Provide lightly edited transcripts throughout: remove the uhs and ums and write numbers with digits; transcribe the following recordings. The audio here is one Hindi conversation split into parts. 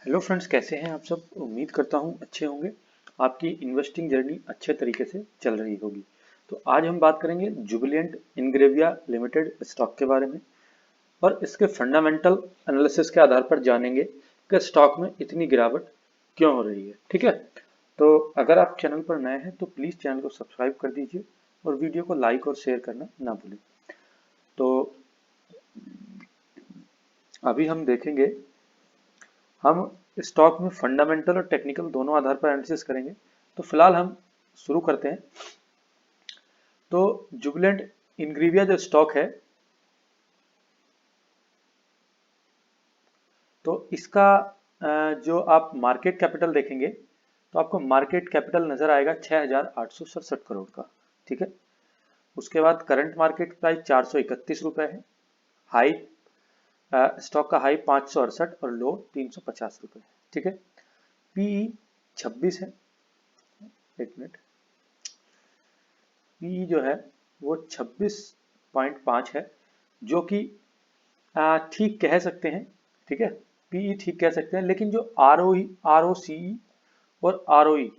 हेलो फ्रेंड्स, कैसे हैं आप सब। उम्मीद करता हूं अच्छे होंगे। आपकी इन्वेस्टिंग जर्नी अच्छे तरीके से चल रही होगी। तो आज हम बात करेंगे जुबिलिएंट इंग्रेविया लिमिटेड स्टॉक के बारे में और इसके फंडामेंटल एनालिसिस के आधार पर जानेंगे कि स्टॉक में इतनी गिरावट क्यों हो रही है। ठीक है, तो अगर आप चैनल पर नए हैं तो प्लीज़ चैनल को सब्सक्राइब कर दीजिए और वीडियो को लाइक और शेयर करना ना भूलें। तो अभी हम देखेंगे, हम स्टॉक में फंडामेंटल और टेक्निकल दोनों आधार पर एनालिसिस करेंगे। तो फिलहाल हम शुरू करते हैं। तो जुबिलेंट इंग्रेविया जो स्टॉक है, तो इसका जो आप मार्केट कैपिटल देखेंगे तो आपको मार्केट कैपिटल नजर आएगा 6,867 करोड़ का। ठीक है, उसके बाद करंट मार्केट प्राइस 431 रुपए है। हाई स्टॉक का हाई 568 और लो 350 रुपए है। ठीक है, पीई 26 है। एक मिनट, पीई जो है वो 26.5 है, जो कि ठीक कह सकते हैं। ठीक है, पीई ठीक कह सकते हैं, लेकिन जो आरओई, आरओसीई और आरओई,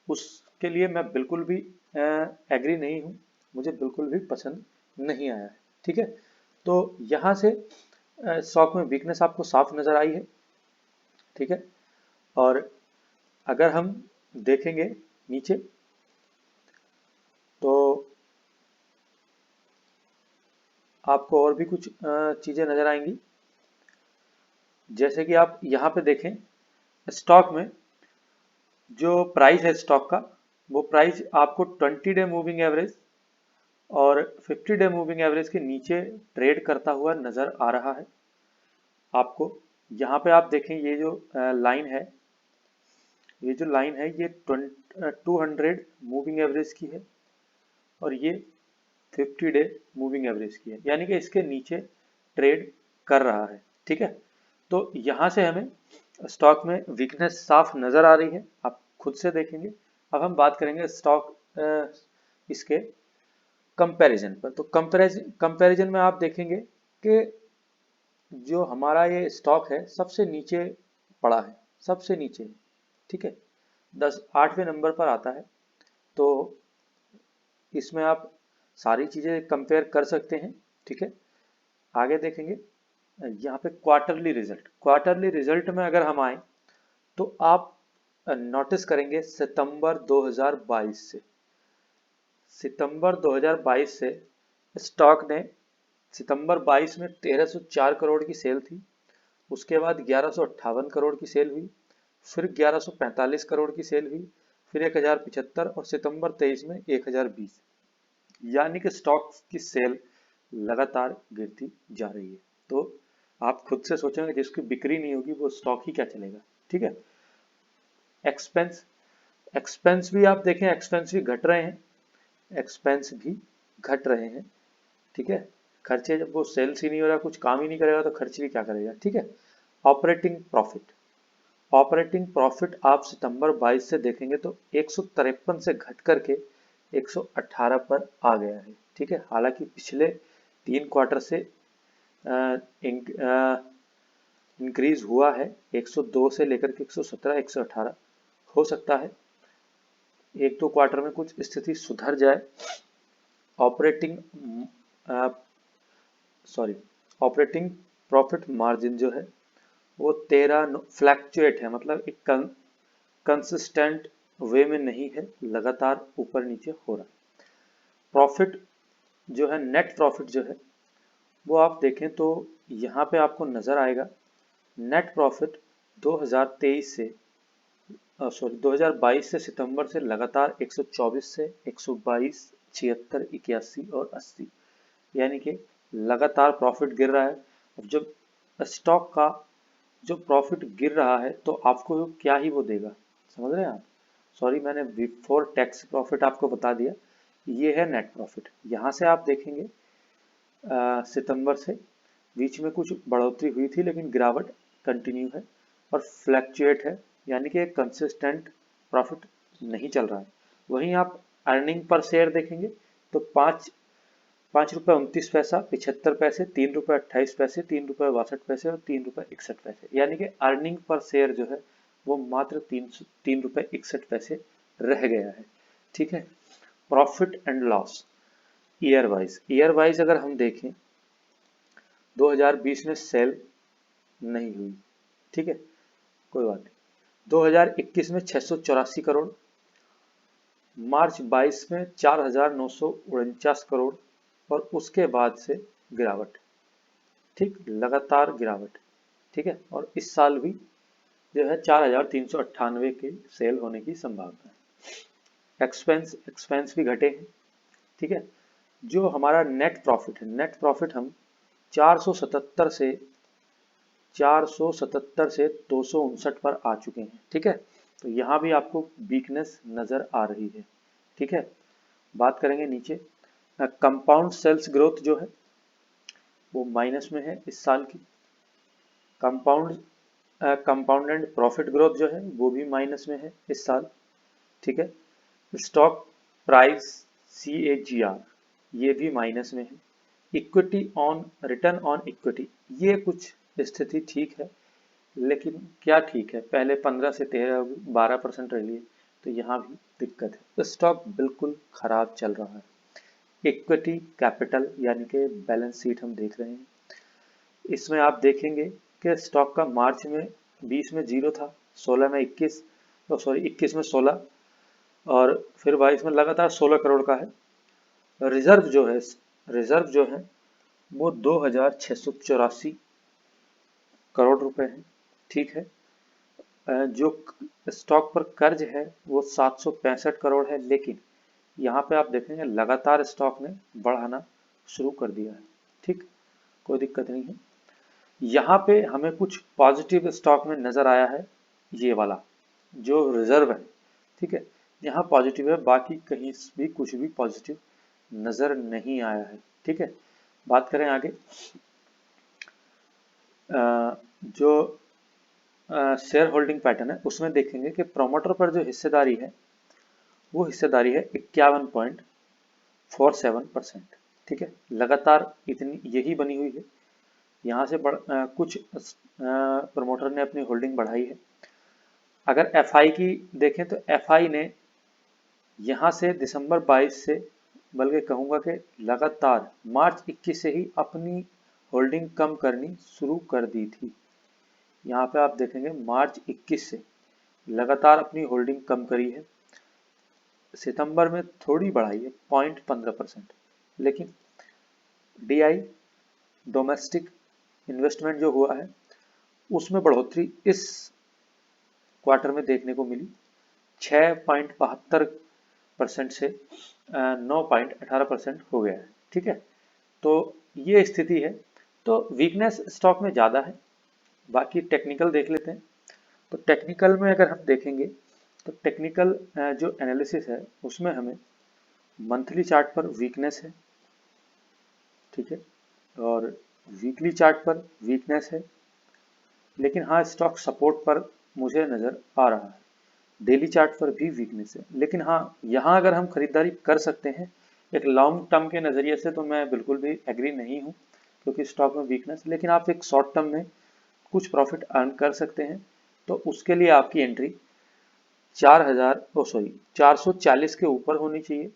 उसके लिए मैं बिल्कुल भी एग्री नहीं हूँ। मुझे बिल्कुल भी पसंद नहीं आया है। ठीक है, तो यहाँ से स्टॉक में वीकनेस आपको साफ नजर आई है। ठीक है, और अगर हम देखेंगे नीचे तो आपको और भी कुछ चीजें नजर आएंगी। जैसे कि आप यहाँ पे देखें, स्टॉक में जो प्राइस है स्टॉक का, वो प्राइस आपको 20 डे मूविंग एवरेज और 50 डे मूविंग एवरेज के नीचे ट्रेड करता हुआ नजर आ रहा है। आपको यहाँ पे आप देखें, ये जो लाइन है, ये जो लाइन है ये 200 मूविंग एवरेज की है और ये 50 डे मूविंग एवरेज की है, यानी कि इसके नीचे ट्रेड कर रहा है। ठीक है, तो यहाँ से हमें स्टॉक में वीकनेस साफ नजर आ रही है, आप खुद से देखेंगे। अब हम बात करेंगे स्टॉक इसके कंपैरिजन पर। तो कंपैरिजन में आप देखेंगे कि जो हमारा ये स्टॉक है सबसे नीचे पड़ा है, सबसे नीचे। ठीक है, 8वें नंबर पर आता है। तो इसमें आप सारी चीजें कंपेयर कर सकते हैं। ठीक है, आगे देखेंगे यहाँ पे क्वार्टरली रिजल्ट। क्वार्टरली रिजल्ट में अगर हम आए तो आप नोटिस करेंगे सितंबर 2022 से स्टॉक ने सितंबर 22 में 1304 करोड़ की सेल थी। उसके बाद 1158 करोड़ की सेल हुई, फिर 1145 करोड़ की सेल हुई, फिर 1075 और सितंबर 23 में 1020। यानी कि स्टॉक की सेल लगातार गिरती जा रही है। तो आप खुद से सोचेंगे, जिसकी बिक्री नहीं होगी वो स्टॉक ही क्या चलेगा। ठीक है, एक्सपेंस एक्सपेंस भी आप देखें, एक्सपेंस भी घट रहे हैं, एक्सपेंस भी घट रहे हैं। ठीक है, खर्चे, जब वो सेल्स ही नहीं हो रहा, कुछ काम ही नहीं करेगा तो खर्च भी क्या करेगा। ठीक है, ऑपरेटिंग प्रॉफिट आप सितंबर 22 से देखेंगे तो 153 से घट करके 118 पर आ गया है। ठीक है, हालांकि पिछले 3 क्वार्टर से इंक्रीज हुआ है, 102 से लेकर के 117, 118। हो सकता है एक दो क्वार्टर में कुछ स्थिति सुधर जाए। Operating sorry operating profit margin जो है वो 13 फ्लैक्चुएट है, मतलब एक कंसिस्टेंट वे में नहीं है, लगातार ऊपर नीचे हो रहा है। प्रॉफिट जो है, नेट प्रॉफिट जो है, वो आप देखें तो यहाँ पे आपको नजर आएगा नेट प्रॉफिट 2023 से 2022 से सितंबर से लगातार 124 से 122, 76, 81 और 80, यानी कि लगातार प्रॉफिट गिर रहा है। अब जब स्टॉक का जो प्रॉफिट गिर रहा है तो आपको क्या ही वो देगा, समझ रहे हैं आप। सॉरी, मैंने बिफोर टैक्स प्रॉफिट आपको बता दिया, ये है नेट प्रॉफिट। यहाँ से आप देखेंगे सितंबर से बीच में कुछ बढ़ोतरी हुई थी, लेकिन गिरावट कंटिन्यू है और फ्लैक्चुएट है, यानी कि एक कंसिस्टेंट प्रॉफिट नहीं चल रहा है। वहीं आप अर्निंग पर शेयर देखेंगे तो ₹5.29, 75 पैसे, ₹3.28, ₹3.62 और ₹3.61, यानी कि अर्निंग पर शेयर जो है वो मात्र ₹3.61 रह गया है। ठीक है। Profit and loss year wise अगर हम देखें 2020 में सेल नहीं हुई, ठीक है, कोई बात नहीं। 2021 में 684 करोड़, मार्च 22 में 4,949 करोड़ और उसके बाद से गिरावट, ठीक, लगातार गिरावट, ठीक है। और इस साल भी जो है 4,398 के सेल होने की संभावना है। एक्सपेंस भी घटे हैं, ठीक है। जो हमारा नेट प्रॉफिट है, नेट प्रॉफिट हम 477 से 259 पर आ चुके हैं, ठीक है। तो यहाँ भी आपको वीकनेस नजर आ रही है, ठीक है। बात करेंगे नीचे, कंपाउंड सेल्स ग्रोथ जो है वो माइनस में है इस साल की। कंपाउंडेड प्रॉफिट ग्रोथ जो है वो भी माइनस में है इस साल, ठीक है। स्टॉक प्राइस CAGR ये भी माइनस में है। Equity on return on equity ये कुछ स्थिति ठीक है, लेकिन क्या ठीक है, पहले 15 से 12% रही है, तो यहाँ भी दिक्कत है। तो स्टॉक बिल्कुल खराब चल रहा है। इक्विटी कैपिटल यानी कि बैलेंस शीट हम देख रहे हैं, इसमें आप देखेंगे कि स्टॉक का मार्च में 20 में 0 था, 16 में 21 में 16 और फिर 22 में लगातार 16 करोड़ का है। रिजर्व जो है वो 2,684 करोड़ रुपए है, ठीक है। जो स्टॉक पर कर्ज है वो 765 करोड़ है, लेकिन यहाँ पे आप देखेंगे लगातार स्टॉक ने बढ़ाना शुरू कर दिया है, ठीक, कोई दिक्कत नहीं है। यहाँ पे हमें कुछ पॉजिटिव स्टॉक में नजर आया है, ये वाला जो रिजर्व है, ठीक है, यहाँ पॉजिटिव है, बाकी कहीं भी कुछ भी पॉजिटिव नजर नहीं आया है, ठीक है। बात करें आगे, जो शेयर होल्डिंग पैटर्न है उसमें देखेंगे कि प्रोमोटर पर जो हिस्सेदारी है वो हिस्सेदारी है 51.47%, ठीक है। लगातार इतनी यही बनी हुई है, यहाँ से कुछ प्रमोटर ने अपनी होल्डिंग बढ़ाई है। अगर FI की देखें तो FI ने यहाँ से दिसंबर 22 से, बल्कि कहूँगा कि लगातार मार्च 21 से ही अपनी होल्डिंग कम करनी शुरू कर दी थी। यहाँ पे आप देखेंगे मार्च 21 से लगातार अपनी होल्डिंग कम करी है, सितंबर में थोड़ी बढ़ाई है 0.15%, लेकिन DI डोमेस्टिक इन्वेस्टमेंट जो हुआ है उसमें बढ़ोतरी इस क्वार्टर में देखने को मिली, 6.72% से 9.18% हो गया है, ठीक है। तो ये स्थिति है, तो वीकनेस स्टॉक में ज़्यादा है। बाकी टेक्निकल देख लेते हैं, तो टेक्निकल में अगर हम देखेंगे तो टेक्निकल जो एनालिसिस है उसमें हमें मंथली चार्ट पर वीकनेस है, ठीक है, और वीकली चार्ट पर वीकनेस है, लेकिन हाँ स्टॉक सपोर्ट पर मुझे नज़र आ रहा है। डेली चार्ट पर भी वीकनेस है, लेकिन हाँ यहाँ अगर हम खरीदारी कर सकते हैं एक लॉन्ग टर्म के नज़रिए से, तो मैं बिल्कुल भी एग्री नहीं हूँ, क्योंकि स्टॉक में वीकनेस, लेकिन आप एक शॉर्ट टर्म में कुछ प्रॉफिट अर्न कर सकते हैं, तो उसके लिए आपकी एंट्री 440 के ऊपर होनी चाहिए,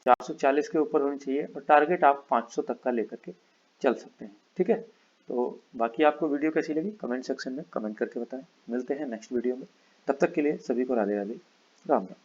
440 के ऊपर होनी चाहिए, और टारगेट आप 500 तक का लेकर के चल सकते हैं, ठीक है। तो बाकी आपको वीडियो कैसी लगी कमेंट सेक्शन में कमेंट करके बताएं। मिलते हैं नेक्स्ट वीडियो में, तब तक के लिए सभी को राधे राधे, राम राम।